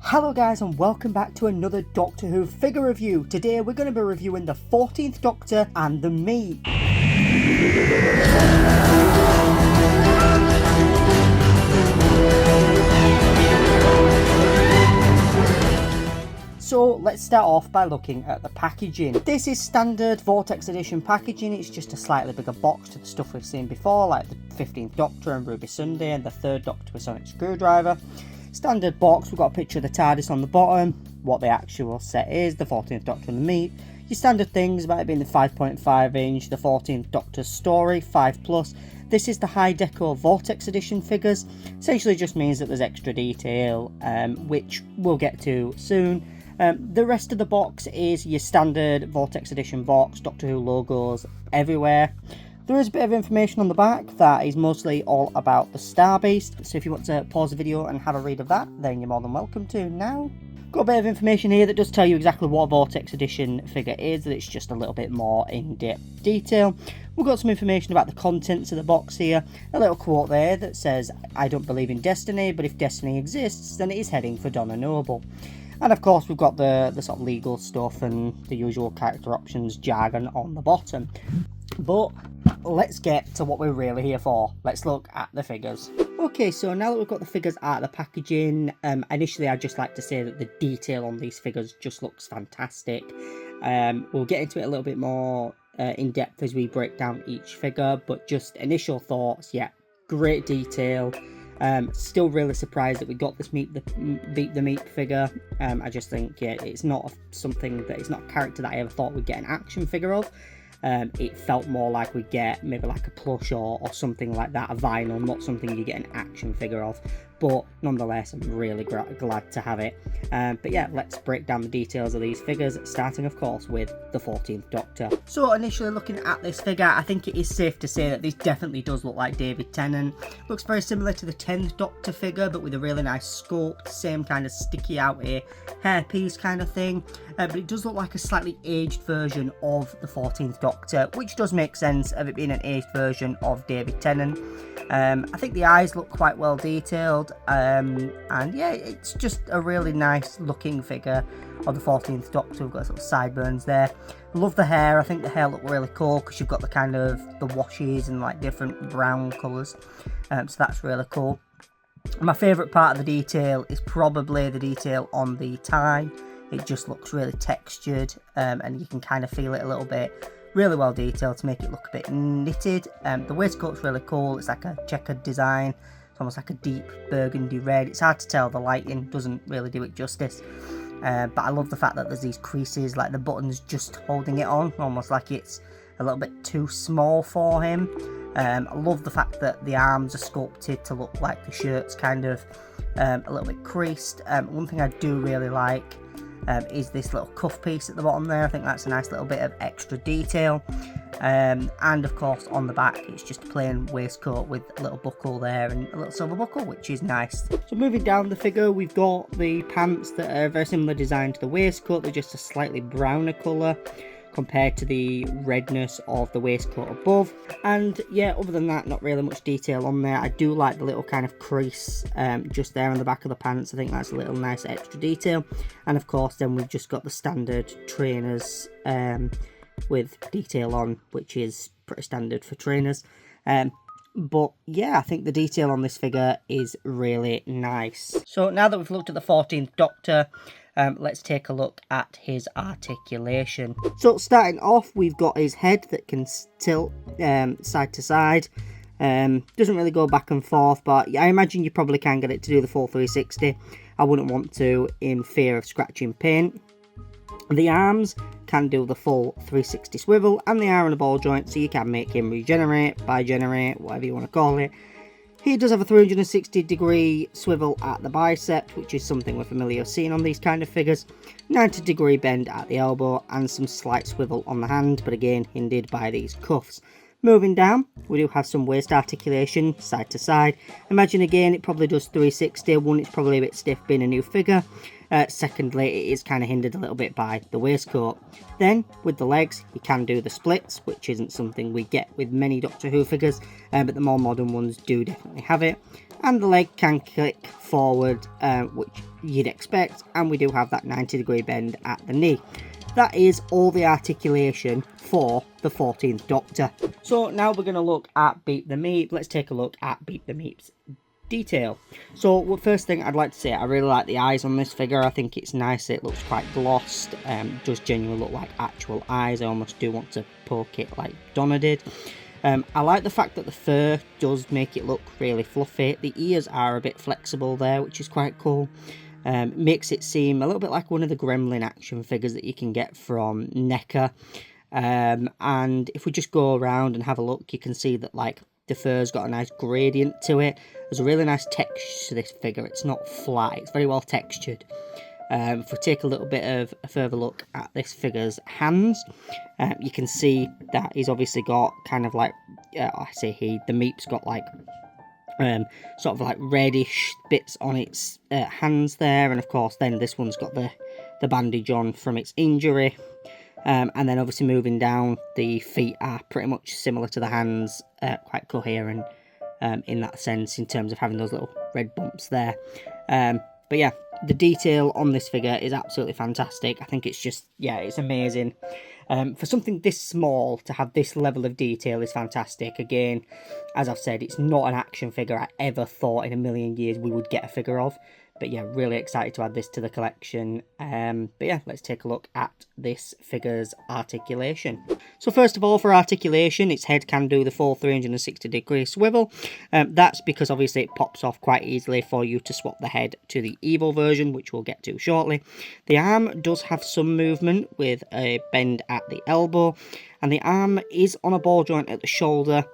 Hello guys and welcome back to another Doctor Who figure review. Today we're going to be reviewing the 14th Doctor and the Meep. So let's start off by looking at the packaging. This is standard Vortex edition packaging. It's just a slightly bigger box to the stuff we've seen before, like the 15th Doctor and Ruby Sunday and the 3rd Doctor with Sonic Screwdriver. Standard box, we've got a picture of the TARDIS on the bottom, what the actual set is, the 14th Doctor and the Meep. Your standard things about it being the 5.5 inch, the 14th Doctor's story, 5+. This is the high deco Vortex edition figures. Essentially just means that there's extra detail, which we'll get to soon. The rest of the box is your standard Vortex edition box, Doctor Who logos everywhere. There is a bit of information on the back that is mostly all about the Star Beast, so if you want to pause the video and have a read of that, then you're more than welcome to now. Got a bit of information here that does tell you exactly what a Vortex edition figure is, that it's just a little bit more in-depth detail. We've got some information about the contents of the box here, a little quote there that says, "I don't believe in destiny, but if destiny exists, then it is heading for Donna Noble." And of course we've got the sort of legal stuff and the usual character options jargon on the bottom. But let's get to what we're really here for. Let's look at the figures. Okay, so now that we've got the figures out of the packaging, initially I'd just like to say that the detail on these figures just looks fantastic. We'll get into it a little bit more in depth as we break down each figure, but just initial thoughts, yeah, great detail. Still really surprised that we got this Meep, the Meep figure. I just think, yeah, it's not something that, it's not a character that I ever thought we'd get an action figure of. It felt more like we'd get maybe like a plush or something like that, a vinyl, not something you get an action figure of. But nonetheless, I'm really glad to have it. But yeah, let's break down the details of these figures, starting of course with the 14th Doctor. So initially looking at this figure, I think it is safe to say that this definitely does look like David Tennant. Looks very similar to the 10th Doctor figure, but with a really nice sculpt, same kind of sticky out here hairpiece kind of thing. But it does look like a slightly aged version of the 14th Doctor, which does make sense of it being an aged version of David Tennant. I think the eyes look quite well detailed, and yeah, it's just a really nice looking figure of the 14th Doctor. We've got sort of sideburns there. Love the hair. I think the hair looked really cool because you've got the kind of the washes and like different brown colours, so that's really cool. My favourite part of the detail is probably the detail on the tie. It just looks really textured, and you can kind of feel it a little bit. Really well detailed to make it look a bit knitted. The waistcoat's really cool. It's like a checkered design. It's almost like a deep burgundy red. It's hard to tell. The lighting doesn't really do it justice. But I love the fact that there's these creases, like the buttons just holding it on, almost like it's a little bit too small for him. I love the fact that the arms are sculpted to look like the shirt's kind of a little bit creased. One thing I do really like is this little cuff piece at the bottom there. I think that's a nice little bit of extra detail. And of course on the back it's just a plain waistcoat with a little buckle there and a little silver buckle, which is nice. So moving down the figure, we've got the pants that are very similar design to the waistcoat. They're just a slightly browner colour compared to the redness of the waistcoat above. And yeah, other than that, not really much detail on there. I do like the little kind of crease just there on the back of the pants. I think that's a little nice extra detail. And of course then we've just got the standard trainers with detail on, which is pretty standard for trainers. But yeah, I think the detail on this figure is really nice. So now that we've looked at the 14th Doctor, let's take a look at his articulation. So starting off, we've got his head that can tilt side to side. Doesn't really go back and forth, but I imagine you probably can get it to do the full 360. I wouldn't want to in fear of scratching paint. The arms can do the full 360 swivel, and they are on a ball joint, so you can make him regenerate, bigenerate, whatever you want to call it. He does have a 360 degree swivel at the bicep, which is something we're familiar with seeing on these kind of figures. 90 degree bend at the elbow, and some slight swivel on the hand, but again hindered by these cuffs. Moving down, we do have some waist articulation side to side. Imagine again it probably does 360. One, it's probably a bit stiff being a new figure. Secondly, it is kind of hindered a little bit by the waistcoat. Then, with the legs, you can do the splits, which isn't something we get with many Doctor Who figures, but the more modern ones do definitely have it. And the leg can click forward, which you'd expect, and we do have that 90-degree bend at the knee. That is all the articulation for the 14th Doctor. So now we're going to look at Beep the Meep. Let's take a look at Beep the Meep's detail. So first thing I'd like to say, I really like the eyes on this figure. I think it's nice. It looks quite glossed. Does genuinely look like actual eyes. I almost do want to poke it like Donna did. I like the fact that the fur does make it look really fluffy. The ears are a bit flexible there, which is quite cool. Makes it seem a little bit like one of the Gremlin action figures that you can get from NECA. And if we just go around and have a look, you can see that like the fur's got a nice gradient to it. There's a really nice texture to this figure. It's not flat, it's very well textured. If we take a little bit of a further look at this figure's hands, you can see that he's obviously got kind of like, the Meep's got like sort of like reddish bits on its hands there, and of course then this one's got the bandage on from its injury. And then obviously moving down, the feet are pretty much similar to the hands, quite coherent in that sense in terms of having those little red bumps there. But yeah, the detail on this figure is absolutely fantastic. I think it's just, yeah, it's amazing. For something this small to have this level of detail is fantastic. Again, as I've said, it's not an action figure I ever thought in a million years we would get a figure of. But yeah, really excited to add this to the collection. But yeah, let's take a look at this figure's articulation. So first of all, for articulation, its head can do the full 360-degree swivel. That's because obviously it pops off quite easily for you to swap the head to the evil version, which we'll get to shortly. The arm does have some movement with a bend at the elbow, and the arm is on a ball joint at the shoulder.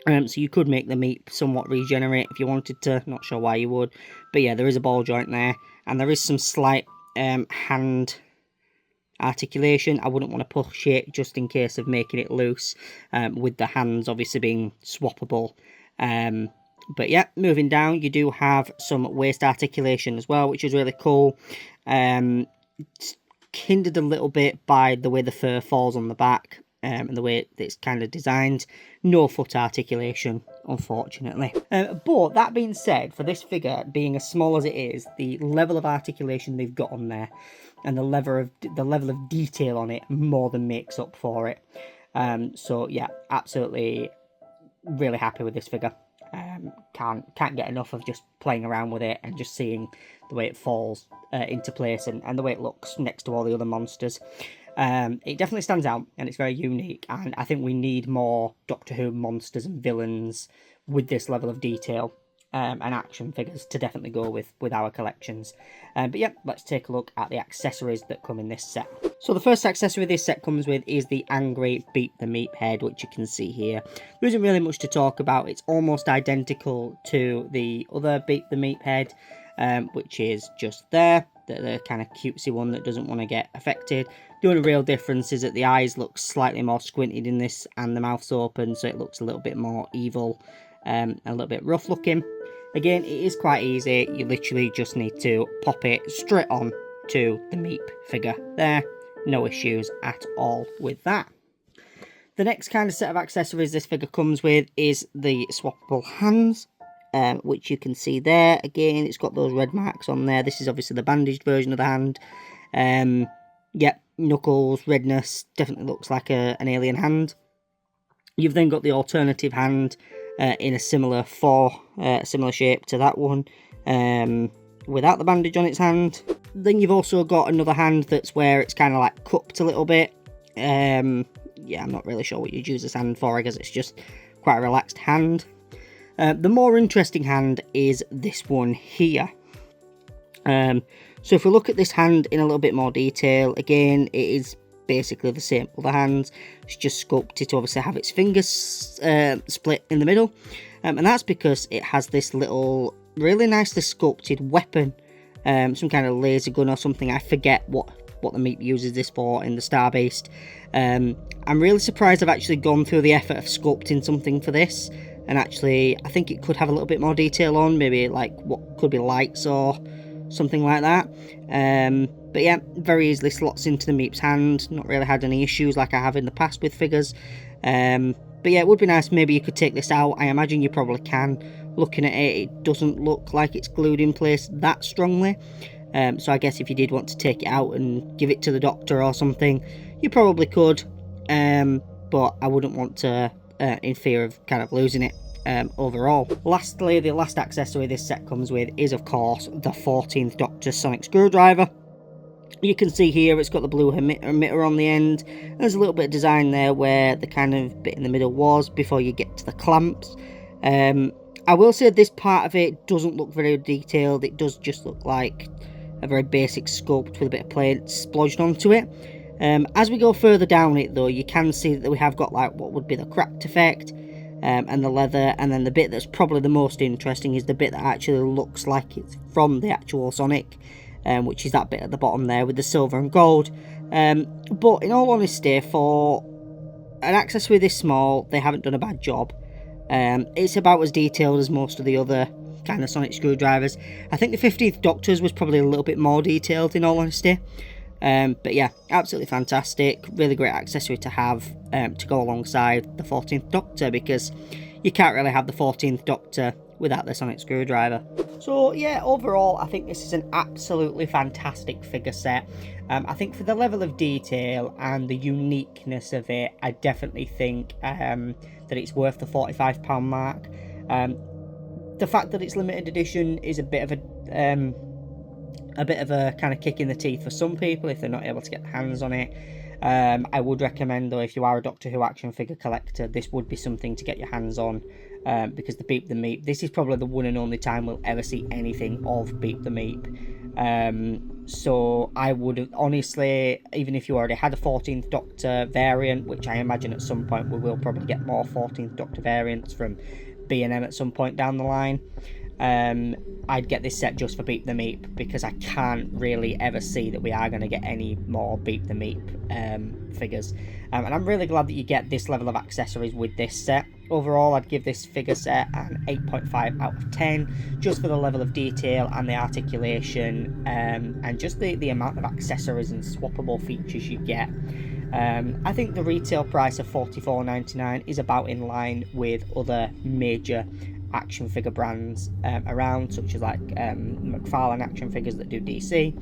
So you could make the Meep somewhat regenerate if you wanted to. Not sure why you would. But yeah, there is a ball joint there. And there is some slight hand articulation. I wouldn't want to push it just in case of making it loose. With the hands obviously being swappable. But yeah, moving down, you do have some waist articulation as well, which is really cool. It's hindered a little bit by the way the fur falls on the back. And the way it's kind of designed. No foot articulation, unfortunately. But that being said, for this figure being as small as it is, the level of articulation they've got on there and the level of detail on it more than makes up for it. So yeah, absolutely really happy with this figure. Can't get enough of just playing around with it and just seeing the way it falls into place and the way it looks next to all the other monsters. It definitely stands out and it's very unique, and I think we need more Doctor Who monsters and villains with this level of detail and action figures to definitely go with our collections. But yeah, let's take a look at the accessories that come in this set. So the first accessory this set comes with is the angry Beep the Meep head, which you can see here. There isn't really much to talk about. It's almost identical to the other Beep the Meep head, which is just there. The kind of cutesy one that doesn't want to get affected. The only real difference is that the eyes look slightly more squinted in this and the mouth's open, so it looks a little bit more evil and a little bit rough looking. Again, it is quite easy. You literally just need to pop it straight on to the Meep figure there. No issues at all with that. The next kind of set of accessories this figure comes with is the swappable hands. Which you can see there. Again, it's got those red marks on there. This is obviously the bandaged version of the hand. Yep, knuckles, redness, definitely looks like an alien hand. You've then got the alternative hand in a similar shape to that one, without the bandage on its hand. Then you've also got another hand that's where it's kind of like cupped a little bit. Yeah, I'm not really sure what you'd use this hand for. I guess it's just quite a relaxed hand. The more interesting hand is this one here. So if we look at this hand in a little bit more detail, again, it is basically the same other hands. It's just sculpted to obviously have its fingers split in the middle. And that's because it has this little really nicely sculpted weapon. Some kind of laser gun or something. I forget what the Meep uses this for in the Starbase. I'm really surprised I've actually gone through the effort of sculpting something for this. And actually, I think it could have a little bit more detail on, maybe like what could be lights or something like that. But yeah, very easily slots into the Meep's hand. Not really had any issues like I have in the past with figures. But yeah, it would be nice maybe you could take this out. I imagine you probably can. Looking at it, it doesn't look like it's glued in place that strongly. So I guess if you did want to take it out and give it to the doctor or something, you probably could. But I wouldn't want to, in fear of kind of losing it overall. Lastly, the last accessory this set comes with is, of course, the 14th Doctor sonic screwdriver. You can see here it's got the blue emitter on the end. There's a little bit of design there where the kind of bit in the middle was before you get to the clamps. I will say this part of it doesn't look very detailed. It does just look like a very basic sculpt with a bit of paint splodged onto it. As we go further down it though, you can see that we have got like what would be the cracked effect and the leather, and then the bit that's probably the most interesting is the bit that actually looks like it's from the actual Sonic, which is that bit at the bottom there with the silver and gold. But in all honesty, for an accessory this small, they haven't done a bad job. It's about as detailed as most of the other kind of sonic screwdrivers. I think the 15th Doctor's was probably a little bit more detailed in all honesty. But yeah, absolutely fantastic. Really great accessory to have to go alongside the 14th Doctor, because you can't really have the 14th Doctor without the sonic screwdriver. So yeah, overall I think this is an absolutely fantastic figure set. I think for the level of detail and the uniqueness of it, I definitely think that it's worth the £45 mark. The fact that it's limited edition is a bit of a kind of kick in the teeth for some people if they're not able to get their hands on it. I would recommend though, if you are a Doctor Who action figure collector, this would be something to get your hands on, because the Beep the Meep, this is probably the one and only time we'll ever see anything of Beep the Meep. So I would honestly, even if you already had a 14th Doctor variant, which I imagine at some point we will probably get more 14th Doctor variants from B&M at some point down the line, I'd get this set just for Beep the Meep, because I can't really ever see that we are going to get any more Beep the Meep figures. And I'm really glad that you get this level of accessories with this set. Overall, I'd give this figure set an 8.5 out of 10, just for the level of detail and the articulation, and just the amount of accessories and swappable features you get. I think the retail price of $44.99 is about in line with other major action figure brands around, such as like McFarlane action figures that do DC.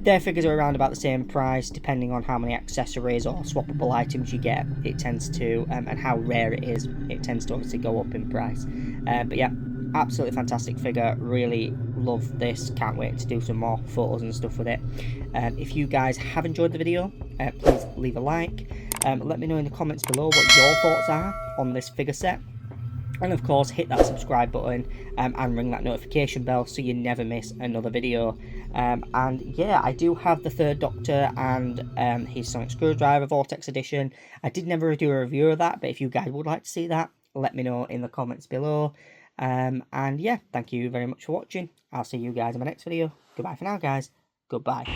Their figures are around about the same price, depending on how many accessories or swappable items you get. It tends to, and how rare it is, it tends to obviously go up in price. But yeah, absolutely fantastic figure. Really love this. Can't wait to do some more photos and stuff with it. If you guys have enjoyed the video, please leave a like. Let me know in the comments below what your thoughts are on this figure set. And of course, hit that subscribe button and ring that notification bell so you never miss another video. And yeah, I do have the 3rd Doctor and his sonic screwdriver Vortex edition. I did never do a review of that, but if you guys would like to see that, let me know in the comments below. And yeah, thank you very much for watching. I'll see you guys in my next video. Goodbye for now, guys. Goodbye.